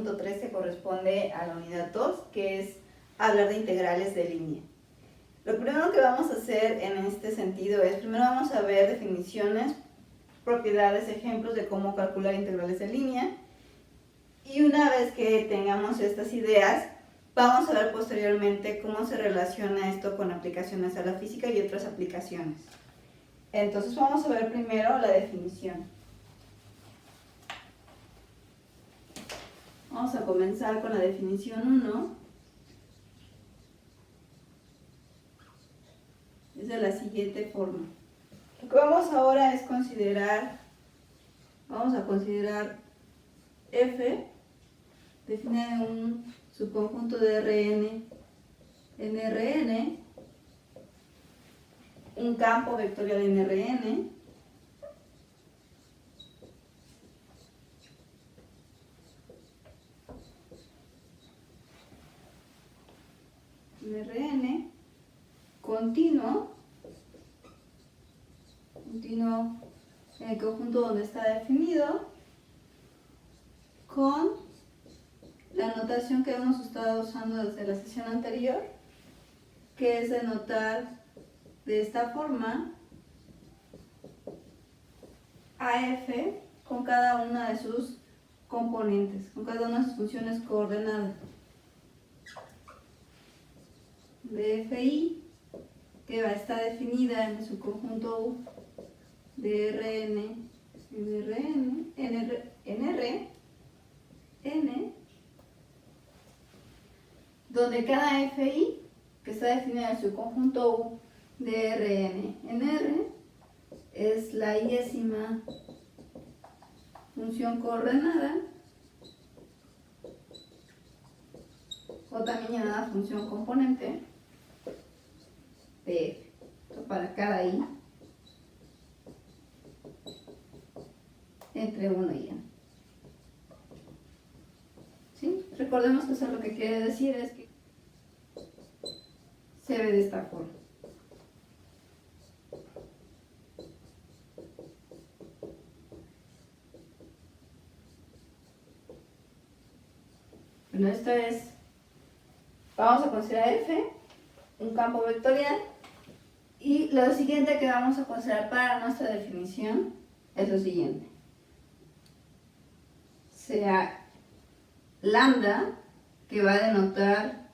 2.13 corresponde a la unidad 2, que es hablar de integrales de línea. Lo primero que vamos a hacer en este sentido es, primero vamos a ver definiciones, propiedades, ejemplos de cómo calcular integrales de línea. Y una vez que tengamos estas ideas, vamos a ver posteriormente cómo se relaciona esto con aplicaciones a la física y otras aplicaciones. Entonces vamos a ver primero la definición. Vamos a comenzar con la definición 1. Es de la siguiente forma. Lo que vamos ahora es vamos a considerar F, define un subconjunto de Rn en Rn, un campo vectorial en Rn, continuo en el conjunto donde está definido, con la notación que hemos estado usando desde la sesión anterior, que es denotar de esta forma a F con cada una de sus componentes, con cada una de sus funciones coordenadas. De Fi, que está definida en su conjunto U de Rn N, donde cada Fi, que está definida en su conjunto U de Rn en R, es la iésima función coordenada, o también llamada función componente de F. Entonces, para cada I entre 1 y n. ¿Sí? Recordemos que eso lo que quiere decir es que se ve de esta forma. Bueno, esto es, vamos a considerar F, un campo vectorial, y lo siguiente que vamos a considerar para nuestra definición es lo siguiente. Sea lambda, que va a denotar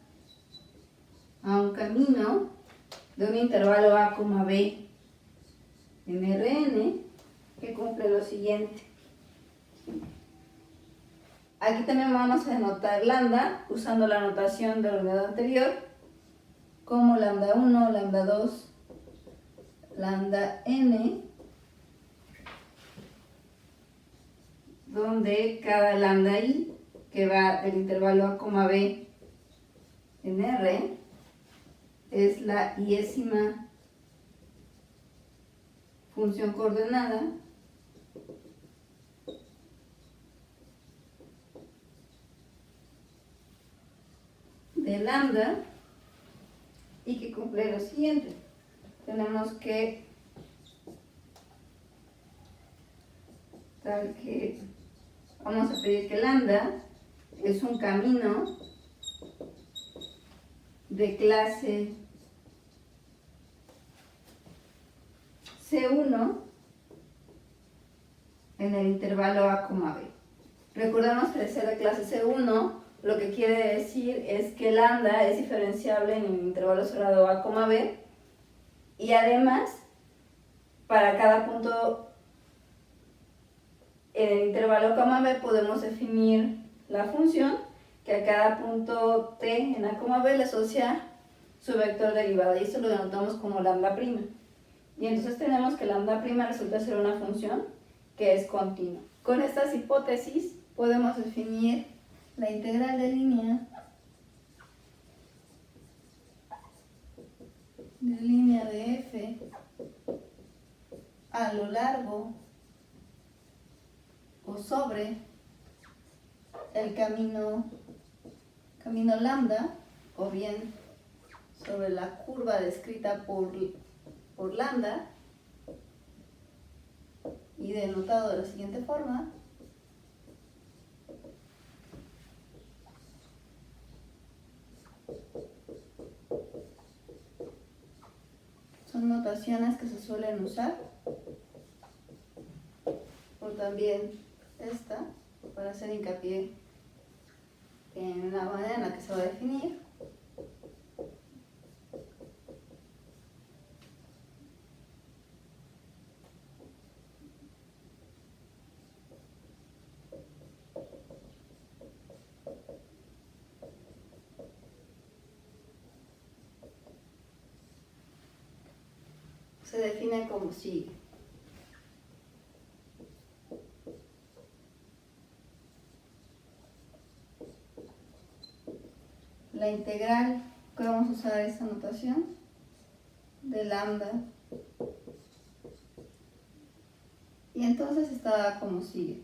a un camino de un intervalo a, b en Rn, que cumple lo siguiente. Aquí también vamos a denotar lambda usando la notación de la unidad anterior, como lambda 1, lambda 2, lambda n, donde cada lambda i, que va del intervalo a, b en R, es la iésima función coordenada de lambda, y que cumple lo siguiente. Tenemos que vamos a pedir que lambda es un camino de clase C1 en el intervalo a, b. Recordemos que de ser de clase C1, lo que quiere decir es que lambda es diferenciable en el intervalo cerrado a, b, y además, para cada punto en el intervalo b podemos definir la función que a cada punto t en a, b le asocia su vector derivada, y esto lo denotamos como lambda prima. Y entonces tenemos que lambda prima resulta ser una función que es continua. Con estas hipótesis podemos definir la integral de línea de f a lo largo o sobre el camino lambda, o bien sobre la curva descrita por lambda, y denotado de la siguiente forma. Son notaciones que se suelen usar, o también esta, para hacer hincapié en la manera en la que se va a definir. Se define como sigue. La integral que vamos a usar esta notación de lambda. Y entonces está como sigue.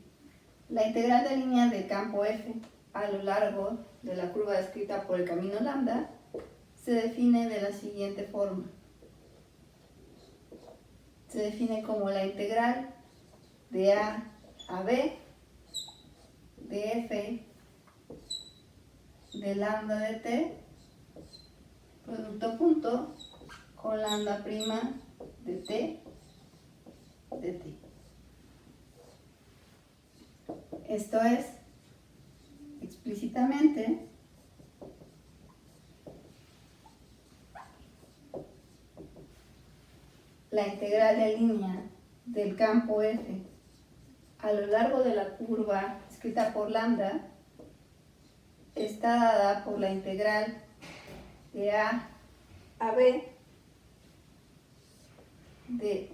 La integral de línea del campo F a lo largo de la curva descrita por el camino lambda se define de la siguiente forma. Se define como la integral de A a B de F de lambda de T, producto punto, con lambda prima de T de T. Esto es, explícitamente, la integral de línea del campo F a lo largo de la curva escrita por lambda está dada por la integral de A a B de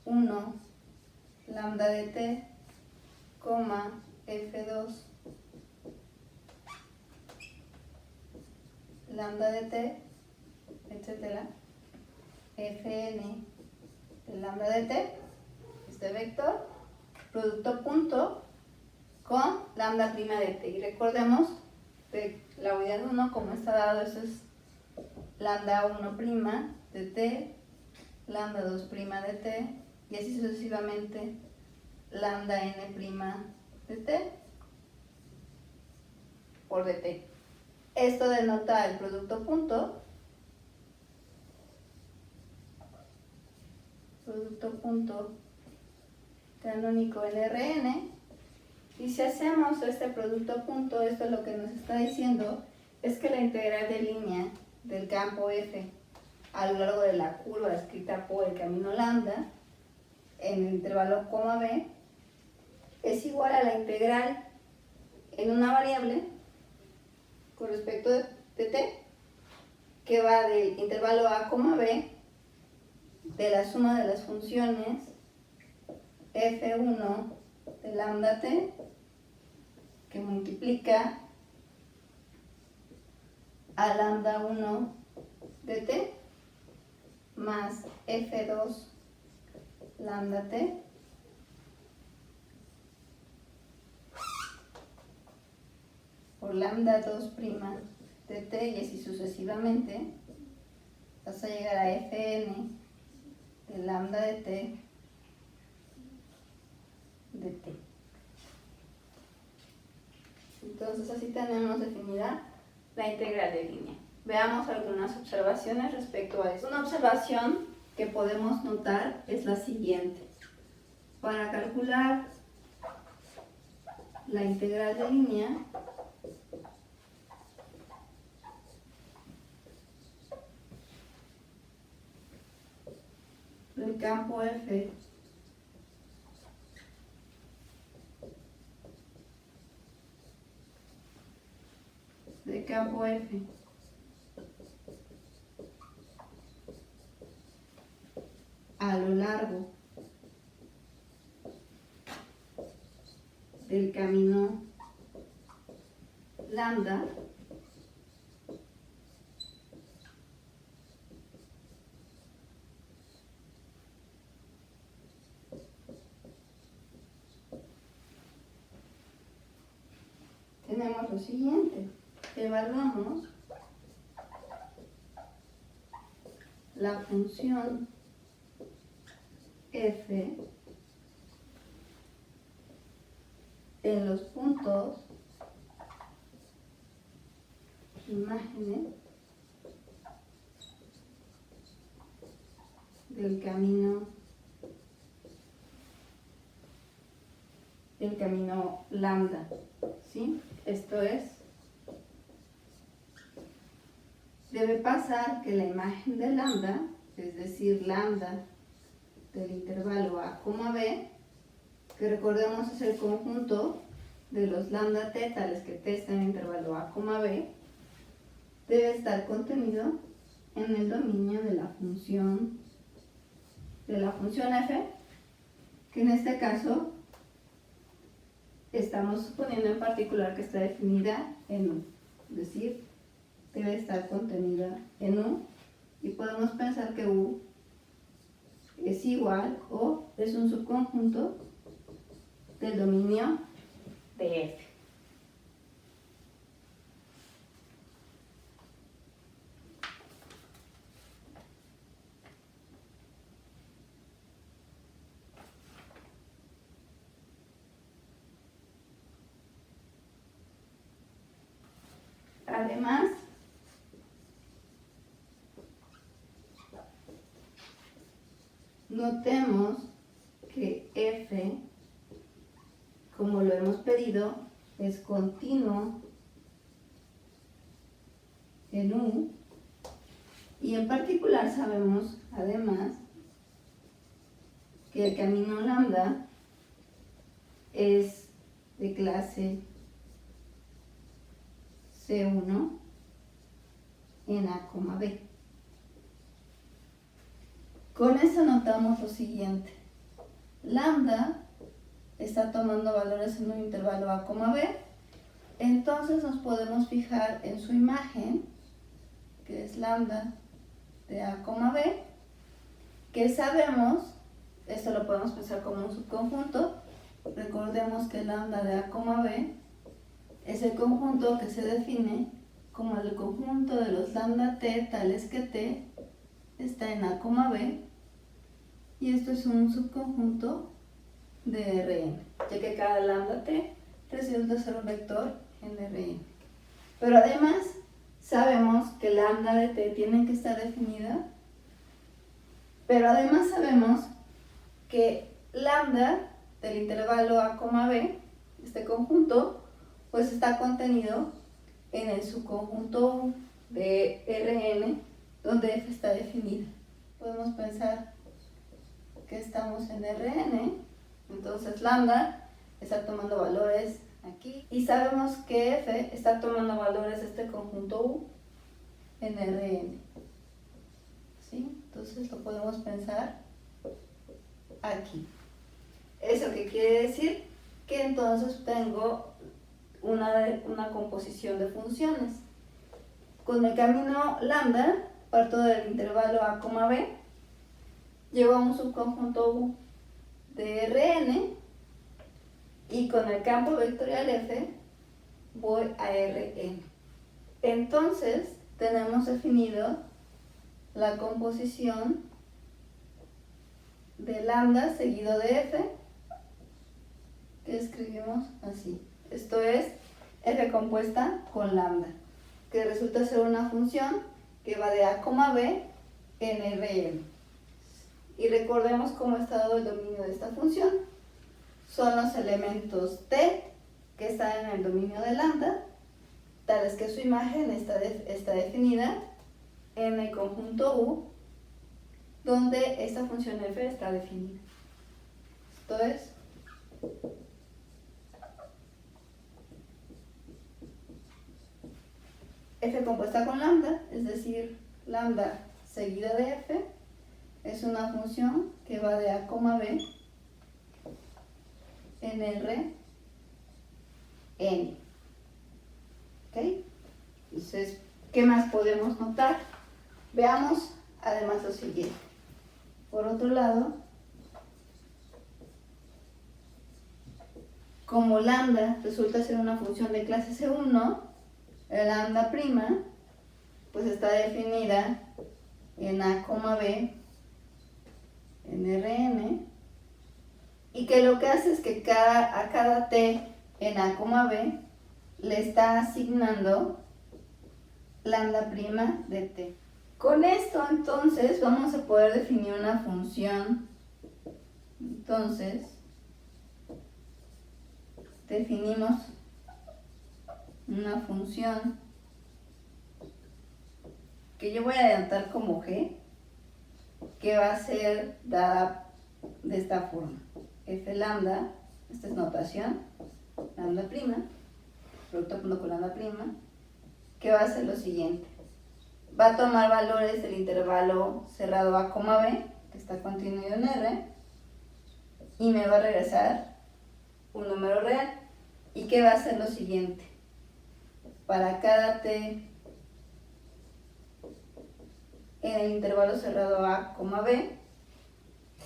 F1 lambda de T, F2 lambda de T, etcétera, Fn de lambda de T, este vector, producto punto con lambda prima de T. Y recordemos de la unidad 1, como está dado, eso es lambda 1 prima de T, lambda 2 prima de T, y así sucesivamente lambda n prima de T por dt. Esto denota el producto punto canónico en Rn. Y si hacemos este producto punto, esto lo que nos está diciendo es que la integral de línea del campo F a lo largo de la curva descrita por el camino lambda en el intervalo coma b es igual a la integral en una variable con respecto de t, que va del intervalo a, b, de la suma de las funciones f1 de lambda t, que multiplica a lambda 1 de t, más f2 lambda t, por lambda 2 prima de t, y así sucesivamente, vas a llegar a fn de lambda de t de t. Entonces así tenemos definida la integral de línea. Veamos algunas observaciones respecto a eso. Una observación que podemos notar es la siguiente. Para calcular la integral de línea, del campo F del campo F a lo largo del camino lambda, tenemos lo siguiente. Evaluamos la función f en los puntos imágenes del camino lambda, ¿sí? Esto es, debe pasar que la imagen de lambda, es decir, lambda del intervalo a, b, que recordemos es el conjunto de los lambda t tales que t está en el intervalo a, b, debe estar contenido en el dominio de la función f, que en este caso estamos suponiendo en particular que está definida en U, es decir, debe estar contenida en U, y podemos pensar que U es igual o es un subconjunto del dominio de F. Además, notemos que F, como lo hemos pedido, es continuo en U, y en particular sabemos, además, que el camino lambda es de clase C1 en A, B. Con eso notamos lo siguiente. Lambda está tomando valores en un intervalo A, B. Entonces nos podemos fijar en su imagen, que es lambda de A, B, que sabemos, esto lo podemos pensar como un subconjunto. Recordemos que lambda de A, B es el conjunto que se define como el conjunto de los lambda t tales que t está en A, B, y esto es un subconjunto de Rn, ya que cada lambda t resulta ser un vector en Rn. Pero además sabemos que lambda de t tiene que estar definida, pero además sabemos que lambda del intervalo A, B, este conjunto, pues está contenido en el subconjunto U de Rn, donde F está definida. Podemos pensar que estamos en Rn, entonces lambda está tomando valores aquí, y sabemos que F está tomando valores de este conjunto U en Rn, ¿sí? Entonces lo podemos pensar aquí. ¿Eso qué quiere decir? Que entonces tengo una composición de funciones. Con el camino lambda, parto del intervalo A, B, llevo a un subconjunto U de Rn, y con el campo vectorial F voy a Rn. Entonces tenemos definido la composición de lambda seguido de F, que escribimos así. Esto es F compuesta con lambda, que resulta ser una función que va de A, B en Rn. Y recordemos cómo está dado el dominio de esta función. Son los elementos t que están en el dominio de lambda, tales que su imagen está definida en el conjunto U, donde esta función f está definida. Esto es f compuesta con lambda, es decir, lambda seguida de f, es una función que va de A, B en Rn. ¿Ok? Entonces, ¿qué más podemos notar? Veamos además lo siguiente. Por otro lado, como lambda resulta ser una función de clase C1, el lambda prima pues está definida en A, B en Rn, y que lo que hace es que a cada t en A, B le está asignando lambda prima de t. Con esto entonces vamos a poder definir una función. Entonces definimos una función que yo voy a adelantar como g, que va a ser dada de esta forma: f lambda, esta es notación, lambda prima, producto punto con lambda prima, que va a ser lo siguiente: va a tomar valores del intervalo cerrado a, b, que está contenido en R, y me va a regresar un número real. ¿Y qué va a ser lo siguiente? Para cada t en el intervalo cerrado a, b,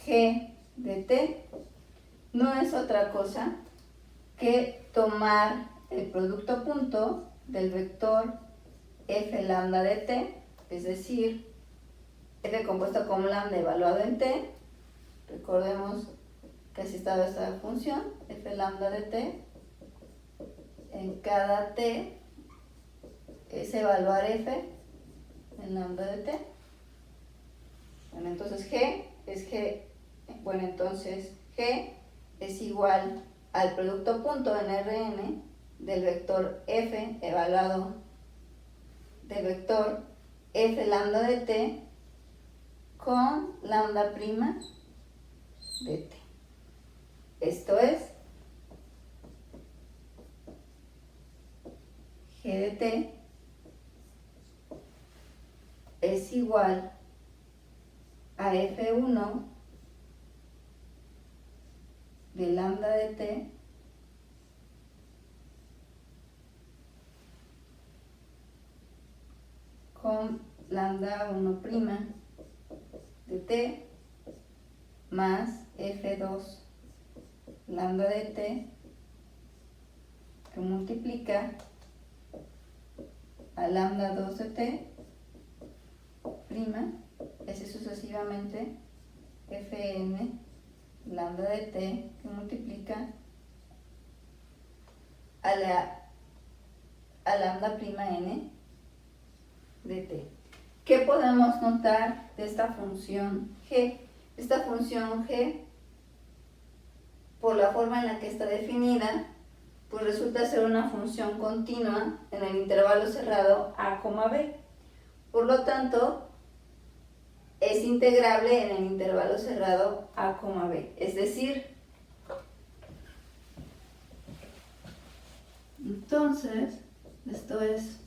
g de t no es otra cosa que tomar el producto punto del vector f lambda de t, es decir, f compuesto con lambda evaluado en t. Recordemos que así estaba esta función, f lambda de t, en cada t es evaluar f en lambda de t. Bueno, entonces g es igual al producto punto en Rn del vector f evaluado del vector f lambda de t con lambda prima de t. Esto es g de t es igual a f1 de lambda de t con lambda 1' de t más f2 lambda de t, que multiplica a lambda 2 de t prima, así sucesivamente, fn lambda de t, que multiplica a lambda prima n de t. ¿Qué podemos notar de esta función g? Esta función g, por la forma en la que está definida, pues resulta ser una función continua en el intervalo cerrado a, b. Por lo tanto, es integrable en el intervalo cerrado a, b. Es decir, entonces, esto es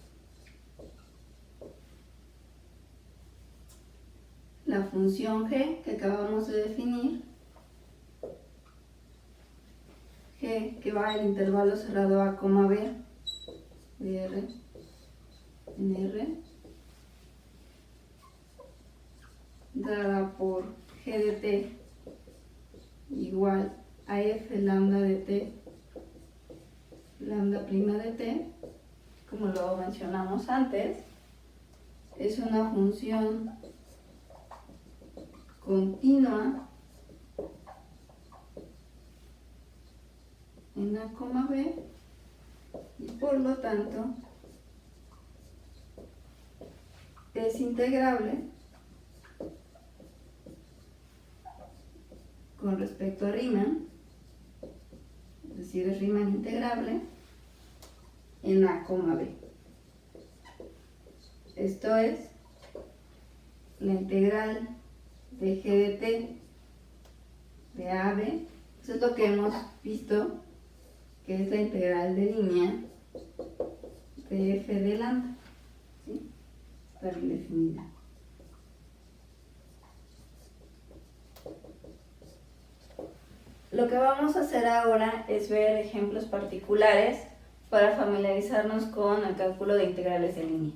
la función g que acabamos de definir, g que va al intervalo cerrado a, b de R en R, dada por g de t igual a f lambda de t, lambda prima de t, como lo mencionamos antes. Es una función continua en a, b, y por lo tanto es integrable con respecto a Riemann, es decir, es Riemann integrable en a, b. Esto es la integral de g de t de a a b. Eso es lo que hemos visto, que es la integral de línea de f de lambda, ¿sí? Está bien definida. Lo que vamos a hacer ahora es ver ejemplos particulares para familiarizarnos con el cálculo de integrales de línea.